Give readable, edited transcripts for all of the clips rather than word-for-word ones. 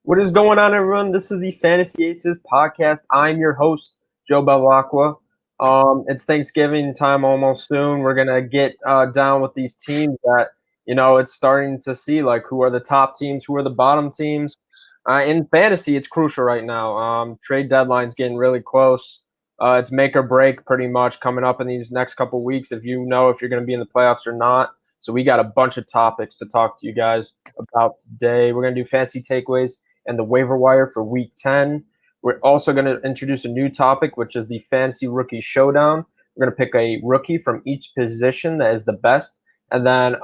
What is going on, everyone? This is the Fantasy Aces podcast. I'm your host, Joe Belacqua. It's Thanksgiving time almost soon. We're gonna get down with these teams that it's starting to see like who are the top teams, who are the bottom teams. In fantasy, it's crucial right now. Trade deadline's getting really close. It's make or break pretty much coming up in these next couple weeks if you know if you're going to be in the playoffs or not. So we got a bunch of topics to talk to you guys about today. We're going to do fantasy takeaways and the waiver wire for week 10. We're also going to introduce a new topic, which is the fantasy rookie showdown. We're going to pick a rookie from each position that is the best, and then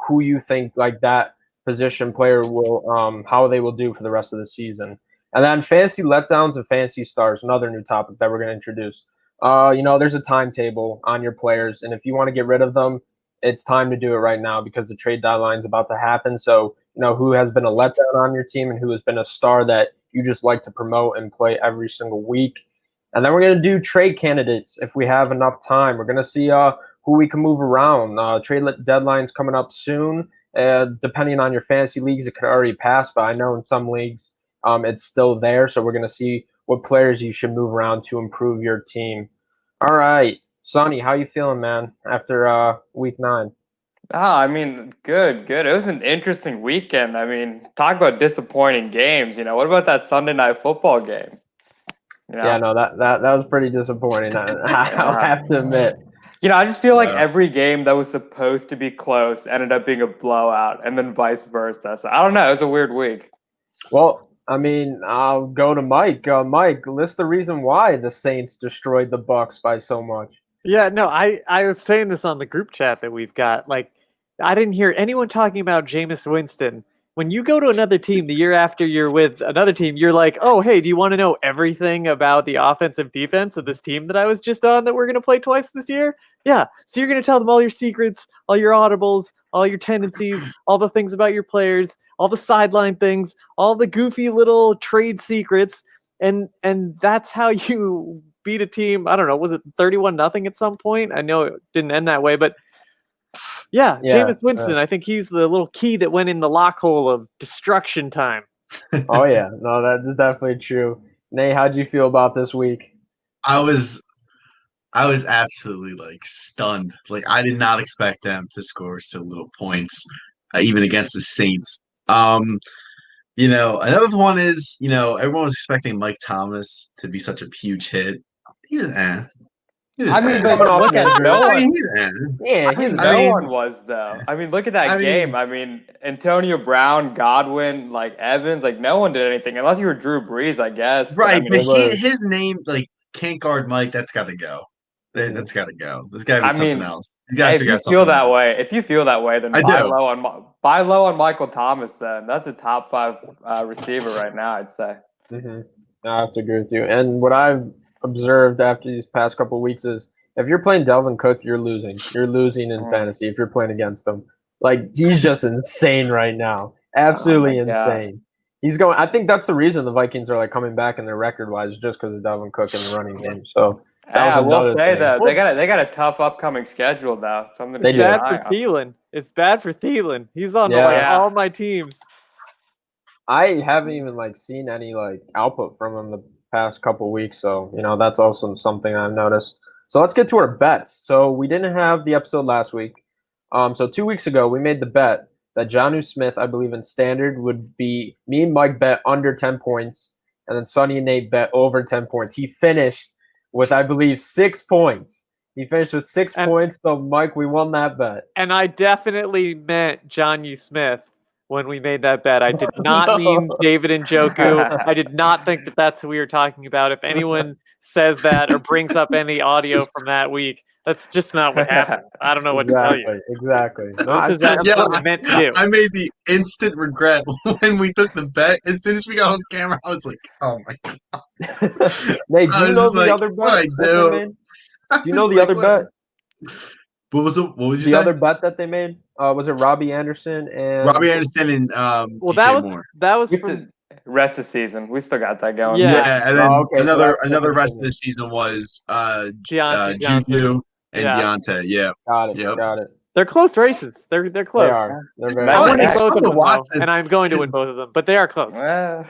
who you think like that position player will how they will do for the rest of the season. And then fantasy letdowns and fantasy stars, another new topic that we're going to introduce. There's a timetable on your players, and if you want to get rid of them, it's time to do it right now because the trade deadline is about to happen. So, who has been a letdown on your team and who has been a star that you just like to promote and play every single week. And then we're going to do trade candidates if we have enough time. We're going to see who we can move around. Trade deadline's coming up soon. Depending on your fantasy leagues, it could already pass, but I know in some leagues it's still there. So we're going to see what players you should move around to improve your team. All right. Sonny, how you feeling, man, after week 9? Good. It was an interesting weekend. Talk about disappointing games. What about that Sunday night football game? Yeah, no, that was pretty disappointing. I'll have to admit. I just feel like every game that was supposed to be close ended up being a blowout, and then vice versa. So I don't know. It was a weird week. Well, I'll go to Mike. Mike, list the reason why the Saints destroyed the Bucs by so much. Yeah, no, I was saying this on the group chat that we've got. Like, I didn't hear anyone talking about Jameis Winston. When you go to another team the year after you're with another team, you're like, oh, hey, do you want to know everything about the offensive defense of this team that I was just on that we're going to play twice this year? Yeah, so you're going to tell them all your secrets, all your audibles, all your tendencies, all the things about your players, all the sideline things, all the goofy little trade secrets, and that's how you beat a team. I don't know, was it 31-0 at some point? I know it didn't end that way, but yeah, Jameis Winston, I think he's the little key that went in the lock hole of destruction time. Oh, yeah. No, that is definitely true. Nate, how'd you feel about this week? I was absolutely stunned. I did not expect them to score so little points, even against the Saints. Another one is, everyone was expecting Mike Thomas to be such a huge hit. He was look at no one. No one was though. Look at that game. Antonio Brown, Godwin, Evans, no one did anything unless you were Drew Brees, I guess. Right, but his name can't guard Mike. That's got to go. That's got to go. There's got to be something else. You got to figure out something. If you feel that way, then buy low on Michael Thomas. Then that's a top 5 receiver right now, I'd say. Mm-hmm. I have to agree with you. And what I've observed after these past couple of weeks is if you're playing Delvin Cook, you're losing. You're losing in fantasy if you're playing against him. He's just insane right now. Absolutely insane. He's going. I think that's the reason the Vikings are coming back in their record wise, just because of Delvin Cook in the running game. So I will say that they got a tough upcoming schedule though. Something to keep an eye on. Thielen. It's bad for Thielen. He's on all my teams. I haven't even seen any output from him the past couple weeks, so that's also something I've noticed. So let's get to our bets. So we didn't have the episode last week. So 2 weeks ago we made the bet that Jonnu Smith, I believe in standard, would be me and Mike bet under 10 points, and then Sonny and Nate bet over 10 points. He finished with, I believe, 6 points. He finished with 6 points. So Mike, we won that bet. And I definitely meant Jonnu Smith when we made that bet. I did not mean David Njoku. I did not think that that's who we were talking about. If anyone says that or brings up any audio from that week, that's just not what happened. I don't know what to tell you. Exactly. No, this is what I meant to do. I made the instant regret when we took the bet. As soon as we got on camera, I was like, oh my God. Nate, do you know the other bet? Do you know the other bet? What was it? What would you say? The other bet that they made? Was it Robbie Anderson and that was for rest of the season. We still got that going. Yeah, and then another rest of the season was Juju and Deontay. Yeah. Got it. They're close races. They're close. They are. They're very I'm winning It's both fun of to them, watch though, this. and I'm going to win both of them. But they are close. Well,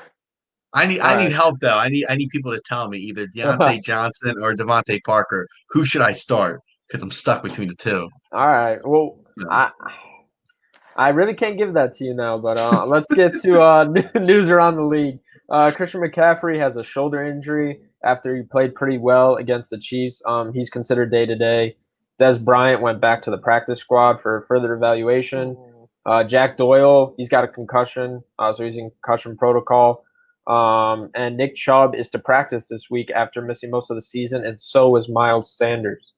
I need Alright. help though. I need people to tell me either Deontay Johnson or Devontae Parker. Who should I start? Because I'm stuck between the two. All right. Well, Yeah. I really can't give that to you now, but let's get to news around the league. Christian McCaffrey has a shoulder injury after he played pretty well against the Chiefs. He's considered day-to-day. Des Bryant went back to the practice squad for further evaluation. Jack Doyle, he's got a concussion, so he's in concussion protocol. And Nick Chubb is to practice this week after missing most of the season, and so is Miles Sanders.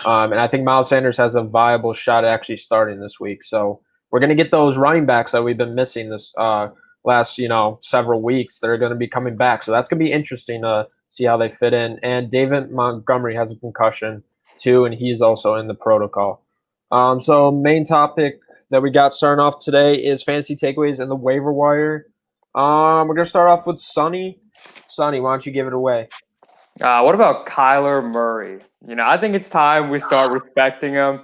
And I think Miles Sanders has a viable shot at actually starting this week. So we're going to get those running backs that we've been missing this last, several weeks. They're going to be coming back. So that's going to be interesting to see how they fit in. And David Montgomery has a concussion too, and he's also in the protocol. So main topic that we got starting off today is fantasy takeaways and the waiver wire. We're going to start off with Sonny. Sonny, why don't you give it away? what about Kyler Murray? I think it's time we start respecting him.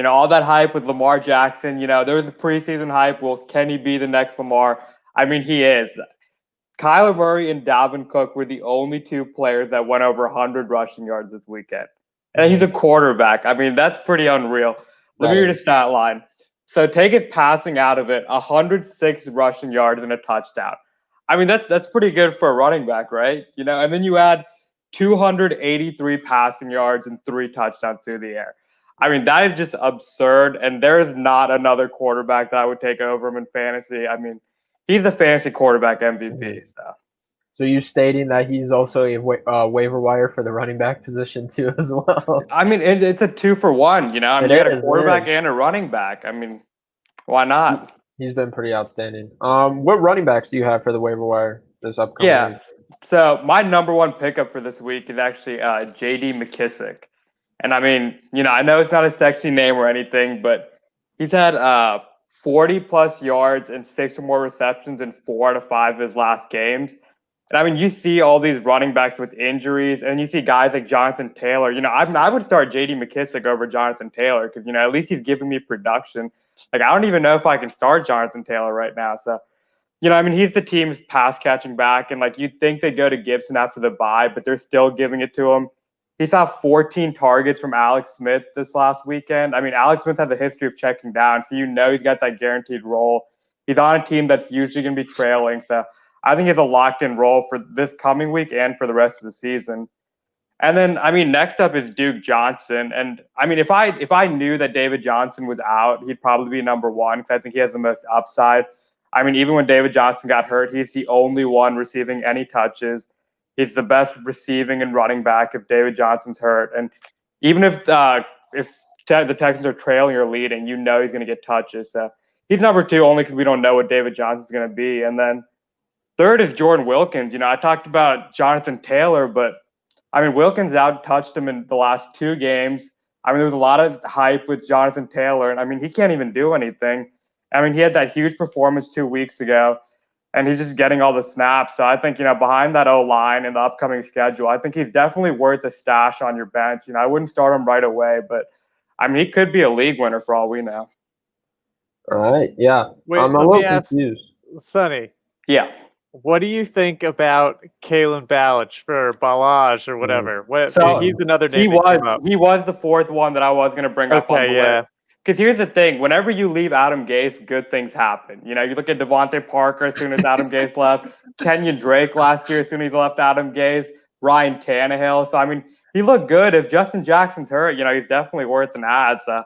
All that hype with Lamar Jackson, there was the preseason hype. Well, can he be the next Lamar? I mean, he is. Kyler Murray and Dalvin Cook were the only two players that went over 100 rushing yards this weekend. And he's a quarterback. I mean, that's pretty unreal. Let me read a stat line. So take his passing out of it, 106 rushing yards and a touchdown. I mean, that's pretty good for a running back, right? And then you add 283 passing yards and 3 touchdowns through the air. I mean, that is just absurd, and there is not another quarterback that I would take over him in fantasy. I mean, he's the fantasy quarterback MVP. So you're stating that he's also a waiver wire for the running back position too as well. I mean, it's a 2-for-1, I mean, you got a quarterback and a running back. I mean, why not? He's been pretty outstanding. What running backs do you have for the waiver wire this upcoming week? So my number one pickup for this week is actually J.D. McKissick. And I mean, I know it's not a sexy name or anything, but he's had 40-plus yards and 6 or more receptions in 4 out of 5 of his last games. And I mean, you see all these running backs with injuries, and you see guys like Jonathan Taylor. I would start J.D. McKissick over Jonathan Taylor because, at least he's giving me production. Like, I don't even know if I can start Jonathan Taylor right now. So, I mean, he's the team's pass-catching back, and, you'd think they'd go to Gibson after the bye, but they're still giving it to him. He saw 14 targets from Alex Smith this last weekend. I mean, Alex Smith has a history of checking down, so he's got that guaranteed role. He's on a team that's usually going to be trailing, so I think he's a locked-in role for this coming week and for the rest of the season. And then, I mean, next up is Duke Johnson. And, I mean, if I knew that David Johnson was out, he'd probably be number one because I think he has the most upside. I mean, even when David Johnson got hurt, he's the only one receiving any touches. He's the best receiving and running back if David Johnson's hurt. And even if the Texans are trailing or leading, he's going to get touches. So he's number 2 only because we don't know what David Johnson's going to be. And then third is Jordan Wilkins. I talked about Jonathan Taylor, but I mean, Wilkins out-touched him in the last 2 games. I mean, there was a lot of hype with Jonathan Taylor, and I mean, he can't even do anything. I mean, he had that huge performance 2 weeks ago, and he's just getting all the snaps. So I think, behind that O-line in the upcoming schedule, I think he's definitely worth a stash on your bench. I wouldn't start him right away, but I mean, he could be a league winner for all we know. All right, yeah. Wait, I'm a let little me ask, confused. Sonny. Yeah. What do you think about Kalen Ballage or Balaj or whatever? He's another name. He was the 4th one that I was going to bring up on the list. Because here's the thing: whenever you leave Adam Gase, good things happen. You look at Devontae Parker as soon as Adam Gase left, Kenyon Drake last year as soon as he left Adam Gase, Ryan Tannehill. So I mean, he looked good. If Justin Jackson's hurt, he's definitely worth an ad. So,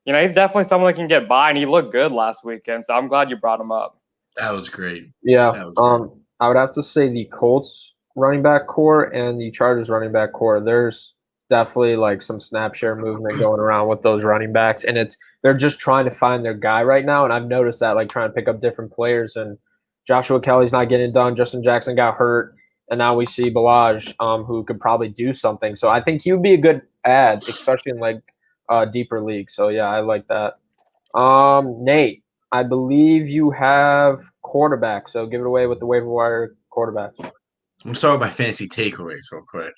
he's definitely someone that can get by, and he looked good last weekend. So I'm glad you brought him up. That was great. Yeah. That was great. I would have to say the Colts running back core and the Chargers running back core. There's definitely some snap share movement going around with those running backs, and they're just trying to find their guy right now. And I've noticed that trying to pick up different players. And Joshua Kelly's not getting it done. Justin Jackson got hurt, and now we see Balaj, who could probably do something. So I think he would be a good ad, especially in deeper leagues. So yeah, I like that. Nate, I believe you have quarterback, so give it away with the waiver wire quarterbacks. I'm going to start with my fantasy takeaways real quick,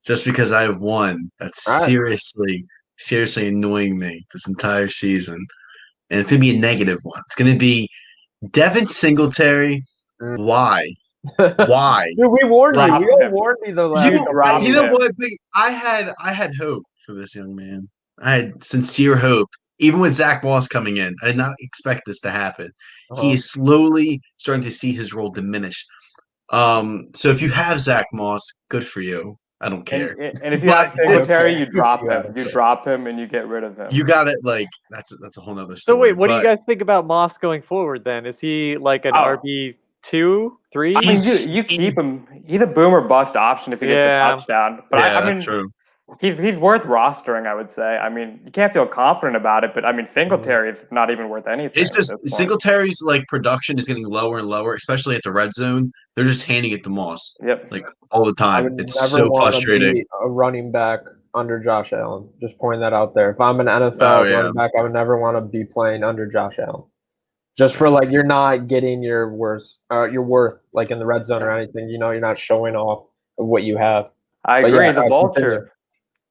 just because I have one that seriously seriously annoying me this entire season, and it's going to be a negative one. It's going to be Devin Singletary. Mm. Why? Why? Dude, we warned you. Drop We all him. warned you the last You couple dropped You know him. what? I had hope for this young man. I had sincere hope. Even with Zach Moss coming in, I did not expect this to happen. He is slowly starting to see his role diminish. So if you have Zach Moss, good for you. I don't care. And if you But have Singletary, you Yeah, drop him. okay. You drop him and you get rid of him. you got it. Like that's a whole nother So story. wait, what do you But guys think about Moss going forward then? Is he like an Oh. RB2, 3? I mean, you keep him. He's a boom or bust option if he gets a Yeah. touchdown. But yeah, I mean, true. he's worth rostering, I would say. I mean, you can't feel confident about it, but I mean, Singletary is not even worth anything. It's at just this point. Singletary's like production is getting lower and lower, especially at the red zone. They're just handing it to Moss Yep. like all the I time. would It's never so want to frustrating. be a running back under Josh Allen. Just pointing that out there. If I'm an Oh, NFL yeah. running back, I would never want to be playing under Josh Allen. Just for like you're not getting your worth like in the red zone or anything. You know, you're not showing off of what you have. I But agree. yeah, the continue. vulture.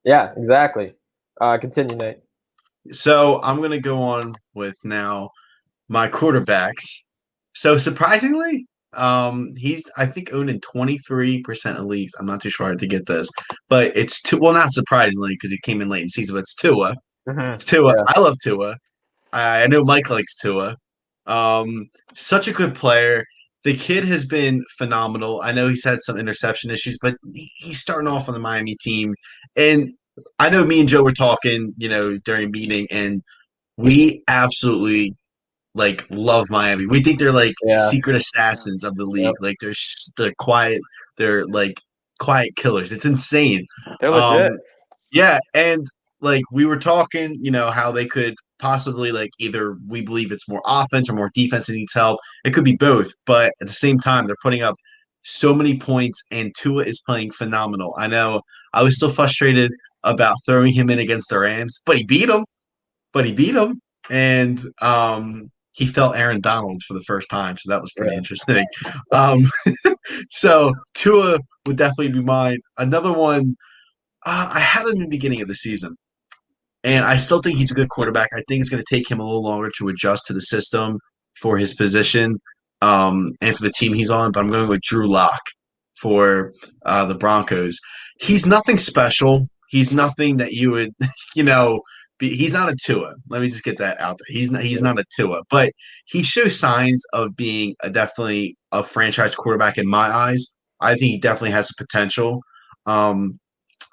Yeah, exactly. Continue, Nate. So I'm gonna go on with now my quarterbacks. So surprisingly, he's I think owned in 23% of leagues. I'm not too sure how to get this, but it's two. Well, not surprisingly because he came in late in the season. But it's Tua. It's Tua. Yeah. I love Tua. I know Mike likes Tua. Such a good player. The kid has been phenomenal. I know he's had some interception issues, but he's starting off on the Miami team. And I know me and Joe were talking, during a meeting, and we absolutely like love Miami. We think they're like Yeah. secret assassins of the league. Yep. Like they're quiet. They're like quiet killers. It's insane. They're legit. Yeah, and like we were talking, how they could possibly like either we believe it's more offense or more defense that needs help. It could be both, but at the same time, they're putting up so many points, and Tua is playing phenomenal. I know I was still frustrated about throwing him in against the Rams, but he beat them. And he felt Aaron Donald for the first time, so that was pretty interesting. So Tua would definitely be mine. Another one. I had him in the beginning of the season, and I still think he's a good quarterback. I think it's going to take him a little longer to adjust to the system for his position and for the team he's on, but I'm going with Drew Lock for the Broncos. He's nothing special. He's nothing that you would, he's not a Tua. Let me just get that out there. He's not a Tua, but he shows signs of being definitely a franchise quarterback in my eyes. I think he definitely has the potential.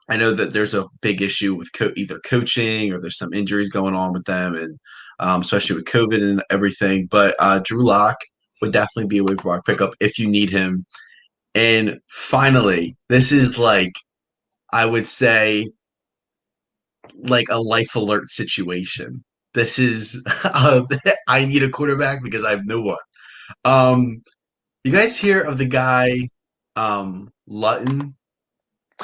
I know that there's a big issue with either coaching or there's some injuries going on with them, and especially with COVID and everything. But Drew Lock would definitely be a waiver wire pickup if you need him. And finally, this is like I would say like a life alert situation. This is I need a quarterback because I have no one. You guys hear of the guy Lutton?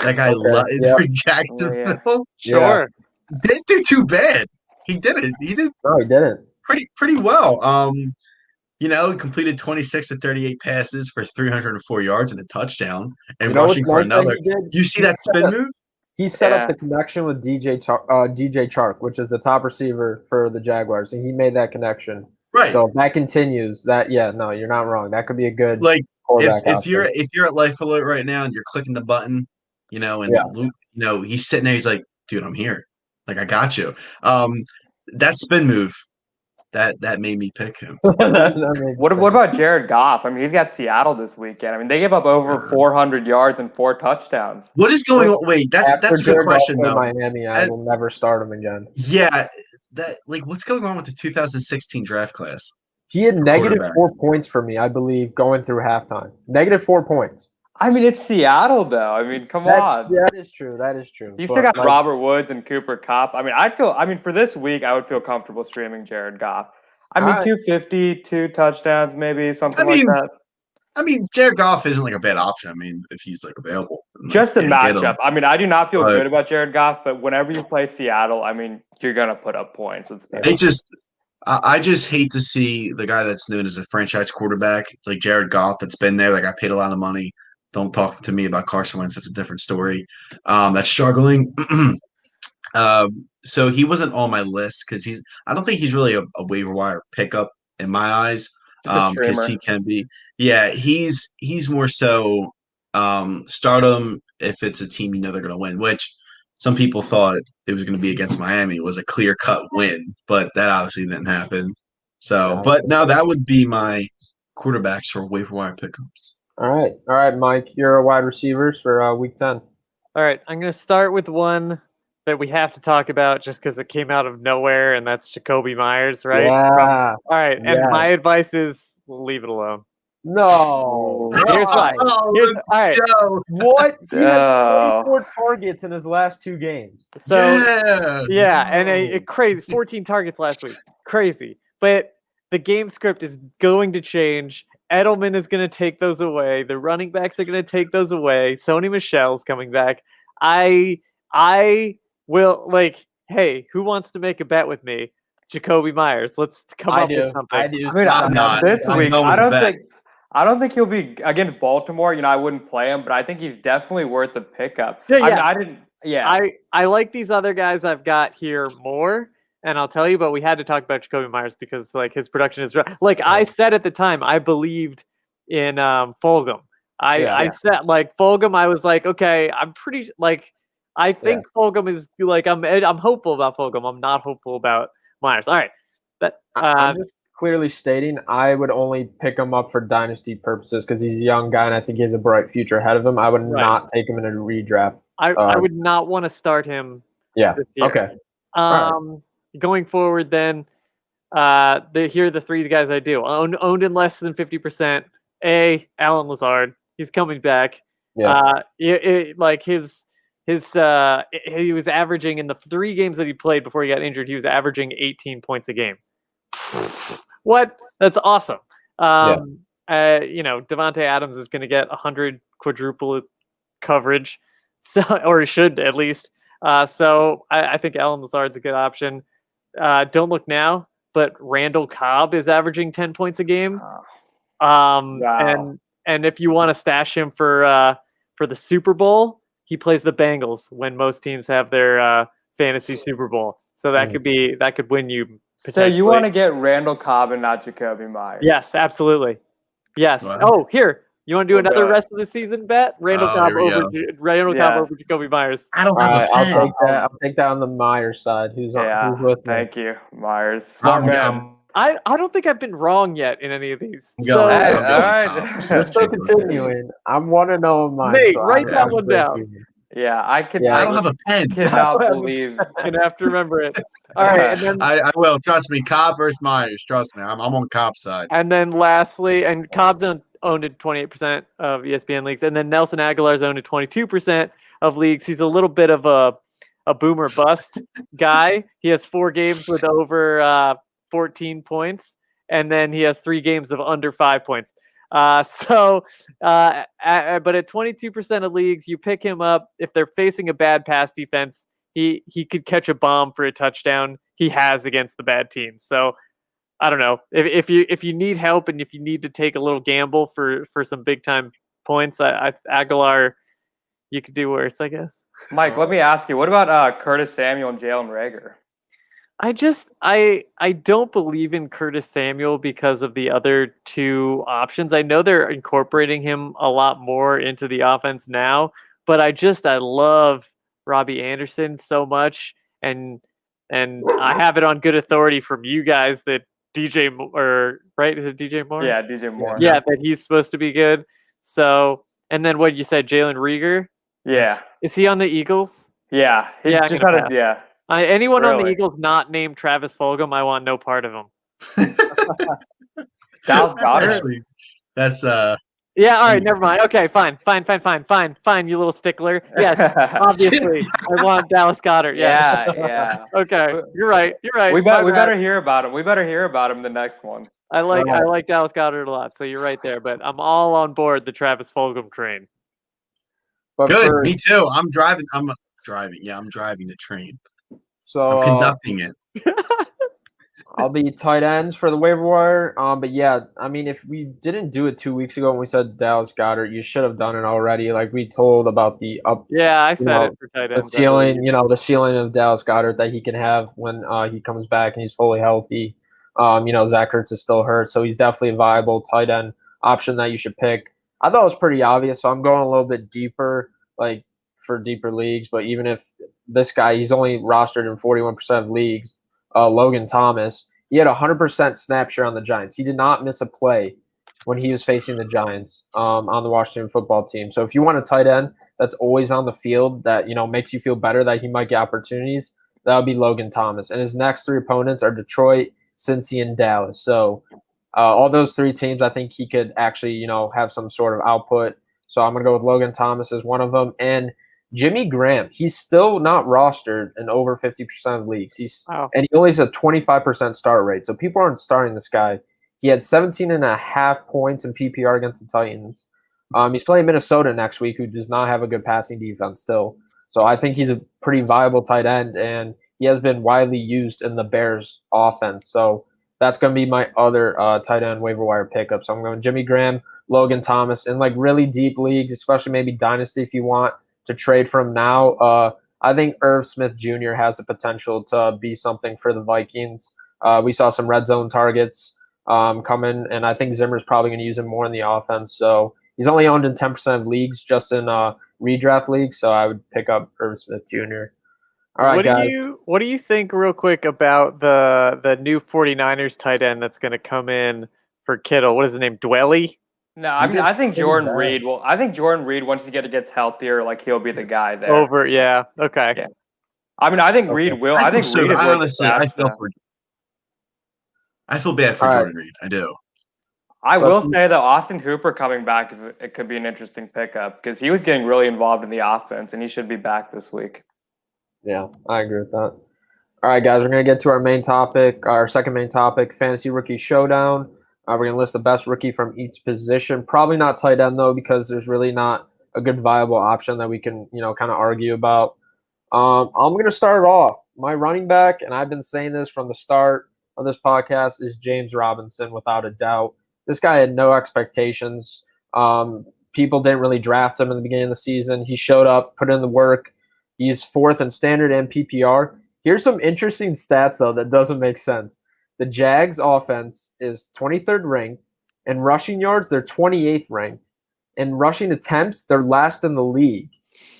That guy Lutton for Jacksonville? Sure. Didn't do too bad. He didn't. He did No, he didn't. pretty well. He completed 26 to 38 passes for 304 yards and a touchdown, and rushing for another. You see that spin move? He set up the connection with DJ Chark, which is the top receiver for the Jaguars, and he made that connection. Right. So if that continues, you're not wrong. That could be a good like quarterback if you're at Life Alert right now and you're clicking the button, and Luke, he's sitting there, he's like, dude, I'm here. Like I got you. That spin move, that made me pick him. What about Jared Goff? I mean, he's got Seattle this weekend. I mean, they gave up over 400 yards and 4 touchdowns. What is going on? Wait, that's a good question though. Miami, I will never start him again. Yeah, what's going on with the 2016 draft class? He had negative 4 points for me, I believe, going through halftime. Negative 4 points. I mean, it's Seattle, though. I mean, come on. That is true. You still got Robert Woods and Cooper Kupp. I mean, for this week, I would feel comfortable streaming Jared Goff. I mean, 250, 2 touchdowns, maybe something like that. I mean, Jared Goff isn't like a bad option. I mean, if he's like available, just the matchup. I mean, I do not feel good about Jared Goff, but whenever you play Seattle, I mean, you're gonna put up points. I just hate to see the guy that's known as a franchise quarterback like Jared Goff that's been there. Like I paid a lot of money. Don't talk to me about Carson Wentz. That's a different story. That's struggling. So he wasn't on my list because I don't think he's really a waiver wire pickup in my eyes. Just a Because he streamer. can be, yeah, he's more so stardom if it's a team you know they're gonna win, which some people thought it was gonna be against Miami was a clear cut win, but that obviously didn't happen. So, Yeah. but now that would be my quarterbacks for waiver wire pickups. All right, Mike. You're a wide receivers for Week 10. All right, I'm going to start with one that we have to talk about just because it came out of nowhere, and that's Jacoby Myers, right? Yeah. All right, and my advice is leave it alone. No. Here's why. All right. What? He has Oh. 24 targets in his last 2 games. So Yeah, and a crazy 14 targets last week. Crazy. But the game script is going to change. Edelman is going to take those away. The running backs are going to take those away. Sony Michel's coming back. I will hey, who wants to make a bet with me? Jacoby Myers. Let's come up with something. I do. I mean, I'm not. this I'm week, going I don't back. think he'll be against Baltimore. I wouldn't play him, but I think he's definitely worth a pickup. Yeah, I mean, yeah. I didn't. Yeah, I like these other guys I've got here more, and I'll tell you. But we had to talk about Jacoby Myers because his production is I said at the time I believed in Fulgham. I said Fulgham. I was like, okay, I'm pretty I think Fulgham is I'm hopeful about Fulgham. I'm not hopeful about Myers. All right, I'm just clearly stating I would only pick him up for dynasty purposes because he's a young guy and I think he has a bright future ahead of him. I would not take him in a redraft. I would not want to start him. Yeah. This year. Okay. Going forward, then, here are the 3 guys I do owned in less than 50%. Alan Lazard, he's coming back. Yeah. He was averaging in the 3 games that he played before he got injured. He was averaging 18 points a game. What? That's awesome. Devontae Adams is going to get 100 quadruple coverage, so or he should at least. So I think Alan Lazard's a good option. Don't look now, but Randall Cobb is averaging 10 points a game. Wow. And if you want to stash him for the Super Bowl, he plays the Bengals when most teams have their fantasy Super Bowl. So that could win you. So you want to get Randall Cobb and not Jacoby Myers? Yes, absolutely. Yes. Wow. Oh, here. You want to do another rest of the season bet? Randall Cobb over Jacoby Myers. I don't have a pen. I'll take that on the Myers side. Who's with me? Thank you, Myers. Smart man. I don't think I've been wrong yet in any of these. All right. We're still continuing. I'm 1-0 on mine. Nate, write that one down. Yeah, I don't have a pen. Cannot believe. I'm gonna have to remember it. All right, and then I will. Trust me, Cobb versus Myers. Trust me, I'm on Cobb's side. And then lastly, and Cobb's owned at 28% of ESPN leagues, and then Nelson Aguilar's owned at 22% of leagues. He's a little bit of a boomer bust guy. He has 4 games with over 14 points, and then he has 3 games of under 5 points. But at 22% of leagues, you pick him up if they're facing a bad pass defense. He could catch a bomb for a touchdown. He has against the bad teams. So I don't know if you need help and if you need to take a little gamble for some big time points. Aguilar, you could do worse, I guess. Mike, let me ask you, what about Curtis Samuel and Jalen Reagor? I don't believe in Curtis Samuel because of the other 2 options. I know they're incorporating him a lot more into the offense now, but I love Robbie Anderson so much, and I have it on good authority from you guys that DJ right? Is it DJ Moore? Yeah, DJ Moore. Yeah, that he's supposed to be good. So, and then what you said, Jalen Reagor? Yeah. Is he on the Eagles? Yeah. Anyone on the Eagles not named Travis Fulgham, I want no part of him. Dallas Goedert. Actually, that's Yeah, all right, never mind. Okay, fine, you little stickler. Yes, obviously, I want Dallas Goedert. Yeah. Okay, you're right. We better hear about him. We better hear about him the next one. I like Dallas Goedert a lot, so you're right there. But I'm all on board the Travis Fulgham train. Good, me too. I'm driving. Yeah, I'm driving the train. So I'm conducting it. I'll be tight ends for the waiver wire. But yeah, I mean, if we didn't do it 2 weeks ago when we said Dallas Goedert, you should have done it already. Like we told about the Yeah, I you said know, it for tight the ends. I believe. ceiling, the ceiling of Dallas Goedert that he can have when he comes back and he's fully healthy. Zach Ertz is still hurt, so he's definitely a viable tight end option that you should pick. I thought it was pretty obvious, so I'm going a little bit deeper, like for deeper leagues. But even if this guy, he's only rostered in 41% of leagues, Logan Thomas, he had 100% snap share on the Giants. He did not miss a play when he was facing the Giants on the Washington football team. So if you want a tight end that's always on the field that makes you feel better that he might get opportunities, that would be Logan Thomas. And his next three opponents are Detroit, Cincy, and Dallas. So all those three teams, I think he could actually have some sort of output. So I'm gonna go with Logan Thomas as one of them. And Jimmy Graham, he's still not rostered in over 50% of leagues. And he only has a 25% start rate. So people aren't starting this guy. He had 17.5 points in PPR against the Titans. He's playing Minnesota next week, who does not have a good passing defense still. So I think he's a pretty viable tight end, and he has been widely used in the Bears offense. So that's going to be my other tight end waiver wire pickup. So I'm going Jimmy Graham, Logan Thomas, in like really deep leagues, especially maybe dynasty if you want to trade from now. I think Irv Smith Jr. has the potential to be something for the Vikings. We saw some red zone targets coming, and I think Zimmer's probably going to use him more in the offense. So he's only owned in 10% of leagues, just in redraft leagues. So I would pick up Irv Smith Jr. All right, guys. What do you think, real quick, about the new 49ers tight end that's going to come in for Kittle? What is his name? Dwelly? No, I mean, I think Jordan Reed once he gets healthier, like he'll be the guy there. Yeah. Okay. Yeah. I mean, I think Reed will. I think Reed is honestly, I feel bad for Jordan Reed. I do. I will say that Austin Hooper coming back it could be an interesting pickup because he was getting really involved in the offense, and he should be back this week. Yeah, I agree with that. All right, guys, we're going to get to our second main topic, Fantasy Rookie Showdown. We're going to list the best rookie from each position. Probably not tight end, though, because there's really not a good viable option that we can, kind of argue about. I'm going to start off. My running back, and I've been saying this from the start of this podcast, is James Robinson, without a doubt. This guy had no expectations. People didn't really draft him in the beginning of the season. He showed up, put in the work. He's fourth in standard and PPR. Here's some interesting stats, though, that doesn't make sense. The Jags offense is 23rd ranked. In rushing yards, they're 28th ranked. In rushing attempts, they're last in the league.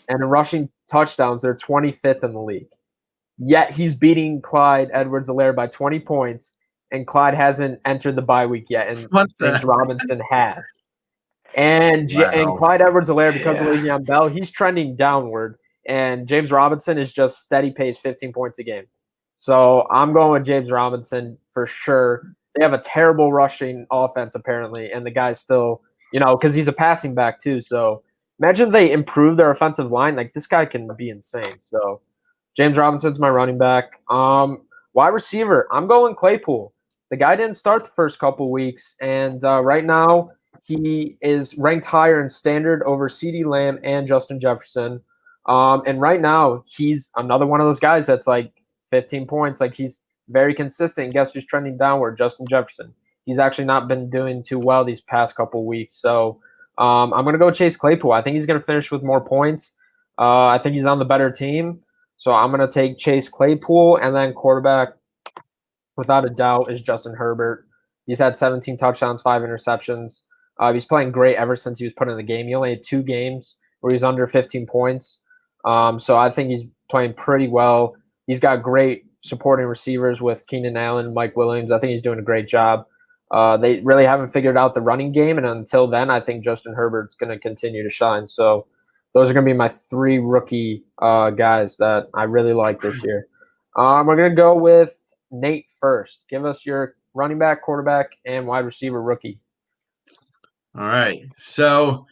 And in rushing touchdowns, they're 25th in the league. Yet he's beating Clyde Edwards-Helaire by 20 points, and Clyde hasn't entered the bye week yet, and James Robinson has. And Clyde Edwards-Helaire, because of Le'Veon Bell, he's trending downward. And James Robinson is just steady pace, 15 points a game. So I'm going with James Robinson for sure. They have a terrible rushing offense, apparently, and the guy's still, because he's a passing back too. So imagine if they improve their offensive line. Like, this guy can be insane. So James Robinson's my running back. Wide receiver, I'm going Claypool. The guy didn't start the first couple weeks, and right now he is ranked higher in standard over CeeDee Lamb and Justin Jefferson. And right now, he's another one of those guys that's like 15 points. Like, he's very consistent. Guess who's trending downward? Justin Jefferson. He's actually not been doing too well these past couple weeks. So I'm going to go Chase Claypool. I think he's going to finish with more points. I think he's on the better team. So I'm going to take Chase Claypool. And then quarterback, without a doubt, is Justin Herbert. He's had 17 touchdowns, 5 interceptions. He's playing great ever since he was put in the game. He only had 2 games where he's under 15 points. So I think he's playing pretty well. He's got great supporting receivers with Keenan Allen and Mike Williams. I think he's doing a great job. They really haven't figured out the running game, and until then, I think Justin Herbert's going to continue to shine. So those are going to be my 3 rookie guys that I really like this year. We're going to go with Nate first. Give us your running back, quarterback, and wide receiver rookie. All right. So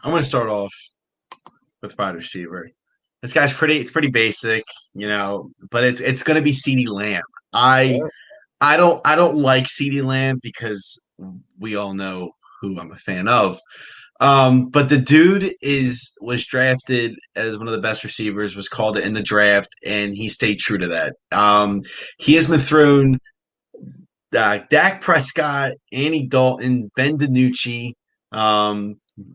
I'm going to start off with wide receiver. This guy's pretty basic, but it's going to be CeeDee Lamb. I don't like CeeDee Lamb because we all know who I'm a fan of. But the dude was drafted as one of the best receivers, was called it in the draft, and he stayed true to that. He has been thrown Dak Prescott, Andy Dalton, Ben DiNucci.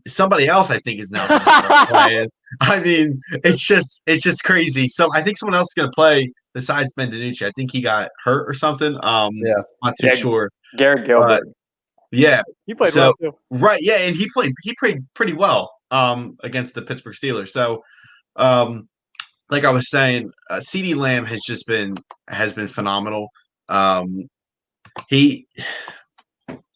Somebody else I think is now going to start playing. I mean, it's just crazy. So I think someone else is going to play besides Ben DiNucci. I think he got hurt or something. Yeah. Not too sure. Garrett But Gilbert. yeah, He played so well too. right, yeah, and he played pretty well against the Pittsburgh Steelers. So like I was saying, CeeDee Lamb has been phenomenal. He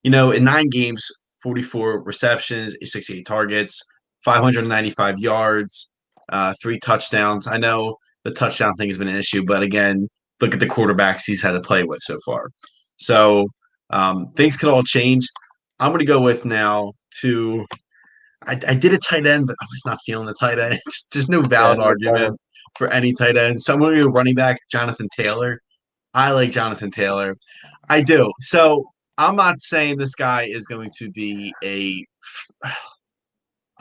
in 9 games, 44 receptions, 68 targets, 595 yards, 3 touchdowns. I know the touchdown thing has been an issue, but again, look at the quarterbacks he's had to play with so far. So things could all change. I'm going to go with now to I did a tight end, but I'm just not feeling the tight end. There's no valid argument for any tight end. So I'm going to go running back, Jonathan Taylor. I like Jonathan Taylor. I do. So I'm not saying this guy is going to be a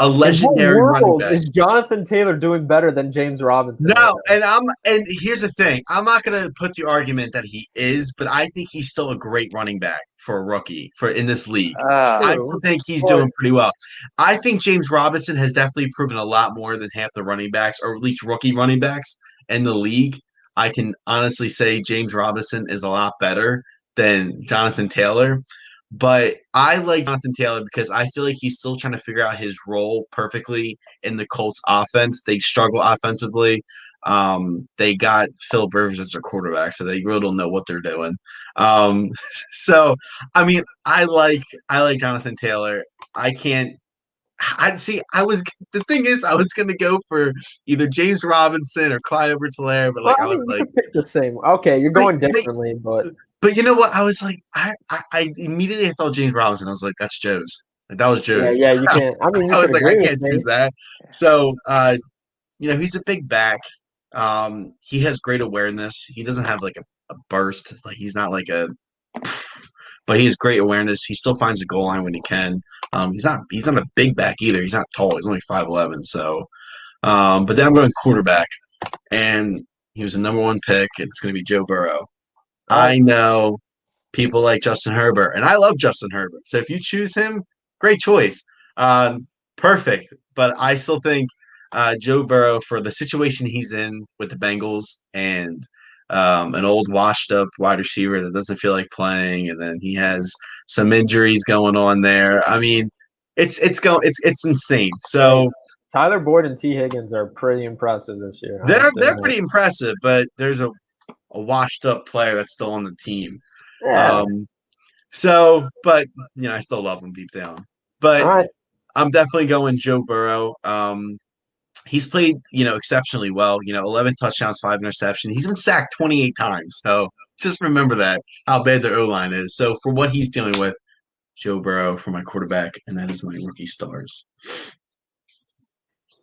legendary In what running world back. is Jonathan Taylor doing better than James Robinson? No, right now? and here's the thing. I'm not going to put the argument that he is, but I think he's still a great running back for a rookie in this league. I still think he's doing pretty well. I think James Robinson has definitely proven a lot more than half the running backs, or at least rookie running backs in the league. I can honestly say James Robinson is a lot better than Jonathan Taylor. But I like Jonathan Taylor because I feel like he's still trying to figure out his role perfectly in the Colts offense. They struggle offensively. They got Philip Rivers as their quarterback, so they really don't know what they're doing. So I mean, I like Jonathan Taylor. I can't. I see. The thing is, I was going to go for either James Robinson or Clyde Edwards-Helaire, but Well, like I I was mean, you like, could pick the same. Okay, you're going differently, but but you know what? I was like, I immediately thought James Robinson. I was like, that's Joe's. Like that was Joe's. yeah, you can't. I mean, you I could was like, I agree with can't me. choose that. So, he's a big back. He has great awareness. He doesn't have like a burst. Like he's not like but he has great awareness. He still finds the goal line when he can. He's not a big back either. He's not tall. He's only 5'11". So, but then I'm going quarterback, and he was the number 1 pick, and it's going to be Joe Burrow. I know people like Justin Herbert, and I love Justin Herbert. So if you choose him, great choice. Perfect. But I still think Joe Burrow, for the situation he's in with the Bengals and an old washed up wide receiver that doesn't feel like playing, and then he has some injuries going on there. I mean, it's insane. So Tyler Boyd and T. Higgins are pretty impressive this year. they're pretty impressive, but there's a washed up player that's still on the team. Yeah. But I still love him deep down. But I'm definitely going Joe Burrow. He's played, exceptionally well. 11 touchdowns, 5 interceptions. He's been sacked 28 times. So just remember that, how bad their O-line is. So for what he's dealing with, Joe Burrow for my quarterback, and that is my rookie stars.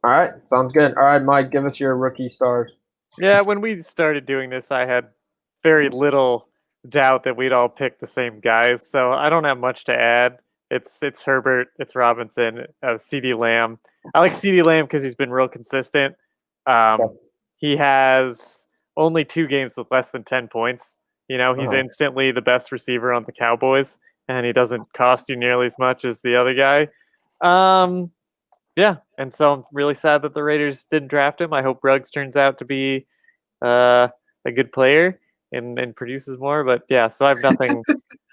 All right, sounds good. All right, Mike, give us your rookie stars. Yeah, when we started doing this, I had very little doubt that we'd all pick the same guys. So I don't have much to add. It's Herbert, it's Robinson, CeeDee Lamb. I like CeeDee Lamb because he's been real consistent. He has only 2 games with less than 10 points. He's instantly the best receiver on the Cowboys, and he doesn't cost you nearly as much as the other guy. Yeah, and so I'm really sad that the Raiders didn't draft him. I hope Ruggs turns out to be a good player and produces more. But yeah, so I have nothing